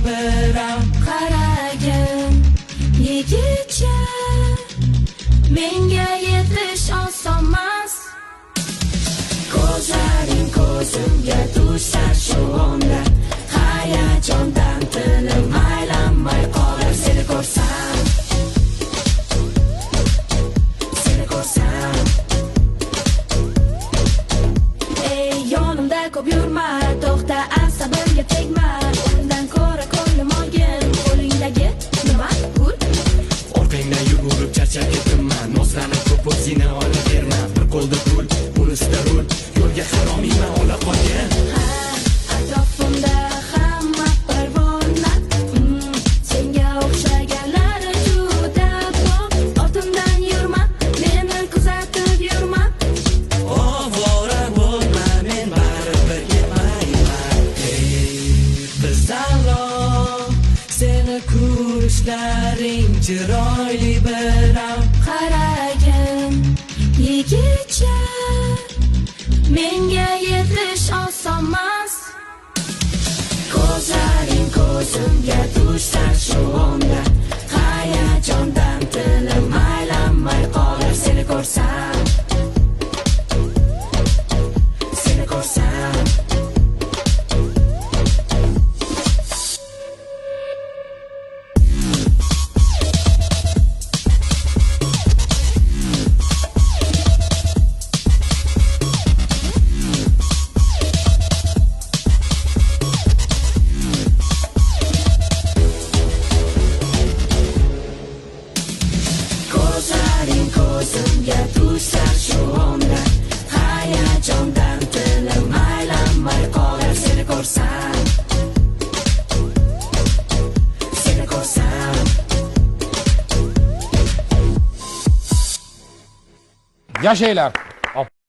biram. Qaragin yigitcha, menga yetish osonmas. Ko'zlaring ko'zimga tushsa shu onda, hayajondan tilim aylanmay qolar. Seni ko'rsam, seni ko'rsam. Ey yonimda ko'p yurma, to'xta asabimga tegma. Undan ko'ra ko'nglim olgin, qo'lingdagi nima pul? Orqangdan yugurib charchab ketibman, nozlanib ko'p o'zingni olaverma. Bir qo'lda pul, unisida rul, yo'lga haromiyman ola qolgan. Atrofimda hamma parvona, senga o'xshaganlar juda ko'p. Ortimdan yurma, meni kuzatib yurma. Ovora bo'lma, men baribir yetmayman. Ey qizaloq, seni ko'rishlaring chiroyli biram. Qaragin yigitcha, menga yetish osonmas. Ko'zlaring ko'zimga tushsa shu onda, hayajondan tilim aylanmay qolar. Seni ko'rsam, seni ko'rsam. Ko'zlaring ko'zimga tushsa shu onda, hayajondan tilim aylanmay qolar. Seni ko'rsam, seni ko'rsam. Yashaylar.